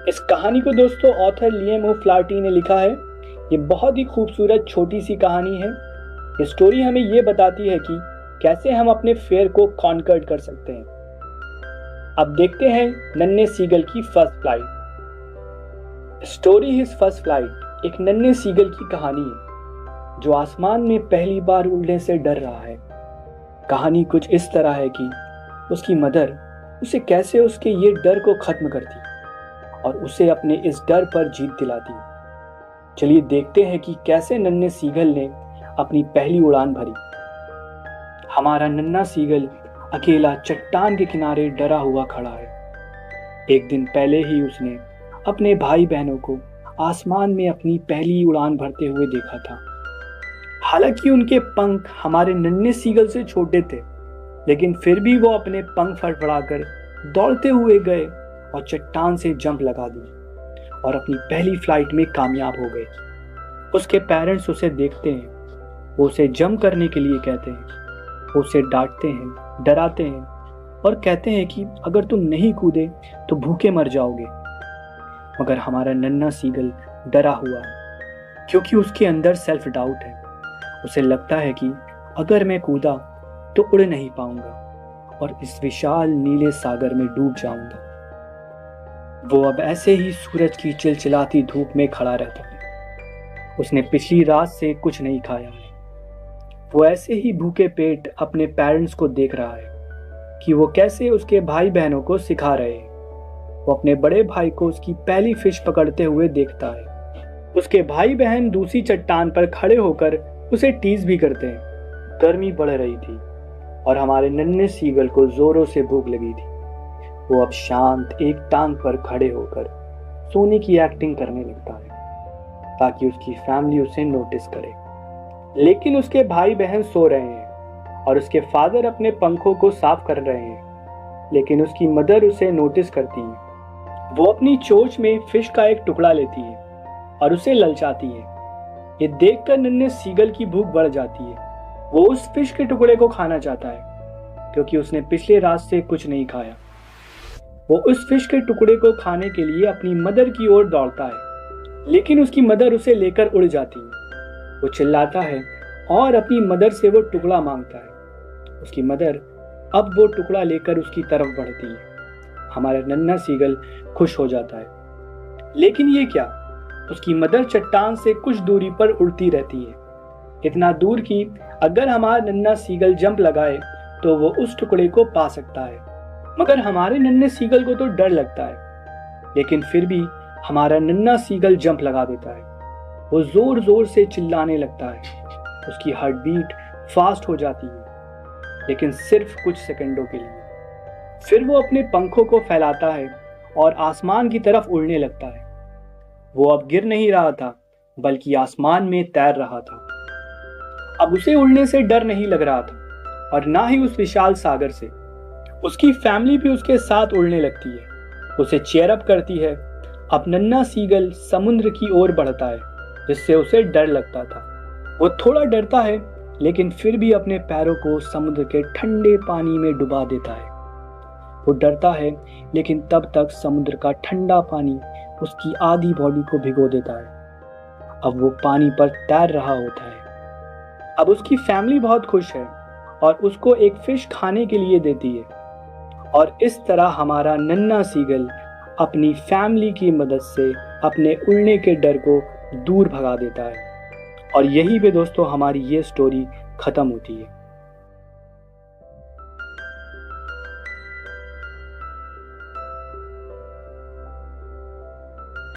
इस कहानी को दोस्तों ऑथर लिएम ओ फ्लाटी ने लिखा है। ये बहुत ही खूबसूरत छोटी सी कहानी है। ये स्टोरी हमें ये बताती है कि कैसे हम अपने फेयर को कॉन्कर्ड कर सकते हैं। अब देखते हैं नन्हे सीगल की first flight. Story his first flight एक नन्हे सीगल की कहानी है जो आसमान में पहली बार उड़ने से डर रहा है। कहानी कुछ इस तरह है कि उसकी मदर उसे कैसे उसके ये डर को खत्म करती और उसे अपने इस डर पर जीत दिलाती। चलिए देखते हैं कि कैसे नन्हे सीगल ने अपनी पहली उड़ान भरी। हमारा नन्हा सीगल अकेला चट्टान के किनारे डरा हुआ खड़ा है। एक दिन पहले ही उसने अपने भाई बहनों को आसमान में अपनी पहली उड़ान भरते हुए देखा था। हालांकि उनके पंख हमारे नन्हे सीगल से छोटे थे, लेकिन फिर भी वो अपने पंख फड़फड़ाकर दौड़ते हुए गए और चट्टान से जंप लगा दी और अपनी पहली फ्लाइट में कामयाब हो गए। उसके पेरेंट्स उसे देखते हैं, वो उसे जंप करने के लिए कहते हैं, वो उसे डांटते हैं, डराते हैं और कहते हैं कि अगर तुम नहीं कूदे तो भूखे मर जाओगे। मगर हमारा नन्हा सीगल डरा हुआ है क्योंकि उसके अंदर सेल्फ डाउट है। उसे लगता है कि अगर मैं कूदा तो उड़ नहीं पाऊंगा और इस विशाल नीले सागर में डूब जाऊंगा। वो अब ऐसे ही सूरज की चिलचिलाती धूप में खड़ा रहता है। उसने पिछली रात से कुछ नहीं खाया है। वो ऐसे ही भूखे पेट अपने पेरेंट्स को देख रहा है कि वो कैसे उसके भाई बहनों को सिखा रहे हैं। वो अपने बड़े भाई को उसकी पहली फिश पकड़ते हुए देखता है। उसके भाई बहन दूसरी चट्टान पर खड़े होकर उसे टीज भी करते हैं। गर्मी बढ़ रही थी और हमारे नन्हे सीगल को जोरों से भूख लगी थी। वो अब शांत एक टांग पर खड़े होकर सोने की एक्टिंग करने लगता है ताकि उसकी फैमिली उसे नोटिस करे। लेकिन उसके भाई बहन सो रहे हैं और उसके फादर अपने पंखों को साफ कर रहे हैं, लेकिन उसकी मदर उसे नोटिस करती है। वो अपनी चोंच में फिश का एक टुकड़ा लेती है और उसे ललचाती है। ये देखकर नन्हे सीगल की भूख बढ़ जाती है। वो उस फिश के टुकड़े को खाना चाहता है क्योंकि उसने पिछले रात से कुछ नहीं खाया। वो उस फिश के टुकड़े को खाने के लिए अपनी मदर की ओर दौड़ता है, लेकिन उसकी मदर उसे लेकर उड़ जाती है। वो चिल्लाता है और अपनी मदर से वो टुकड़ा मांगता है। उसकी मदर अब वो टुकड़ा लेकर उसकी तरफ बढ़ती है। हमारा नन्हा सीगल खुश हो जाता है, लेकिन ये क्या, उसकी मदर चट्टान से कुछ दूरी पर उड़ती रहती है, इतना दूर कि अगर हमारा नन्हा सीगल जंप लगाए तो वो उस टुकड़े को पा सकता है। मगर हमारे नन्हे सीगल को तो डर लगता है, लेकिन फिर भी हमारा नन्हा सीगल जंप लगा देता है। वो जोर जोर से चिल्लाने लगता है। उसकी हार्ट बीट फास्ट हो जाती है, लेकिन सिर्फ कुछ सेकंडों के लिए। फिर वो अपने पंखों को फैलाता है और आसमान की तरफ उड़ने लगता है। वो अब गिर नहीं रहा था, बल्कि आसमान में तैर रहा था। अब उसे उड़ने से डर नहीं लग रहा था और ना ही उस विशाल सागर से। उसकी फैमिली भी उसके साथ उड़ने लगती है, उसे चीयर अप करती है। अब नन्हा सीगल समुद्र की ओर बढ़ता है, जिससे उसे डर लगता था। वो थोड़ा डरता है, लेकिन फिर भी अपने पैरों को समुद्र के ठंडे पानी में डुबा देता है। वो डरता है, लेकिन तब तक समुद्र का ठंडा पानी उसकी आधी बॉडी को भिगो देता है। अब वो पानी पर तैर रहा होता है। अब उसकी फैमिली बहुत खुश है और उसको एक फिश खाने के लिए देती है। और इस तरह हमारा नन्हा सीगल अपनी फैमिली की मदद से अपने उड़ने के डर को दूर भगा देता है। और यहीं पे दोस्तों हमारी ये स्टोरी खत्म होती है।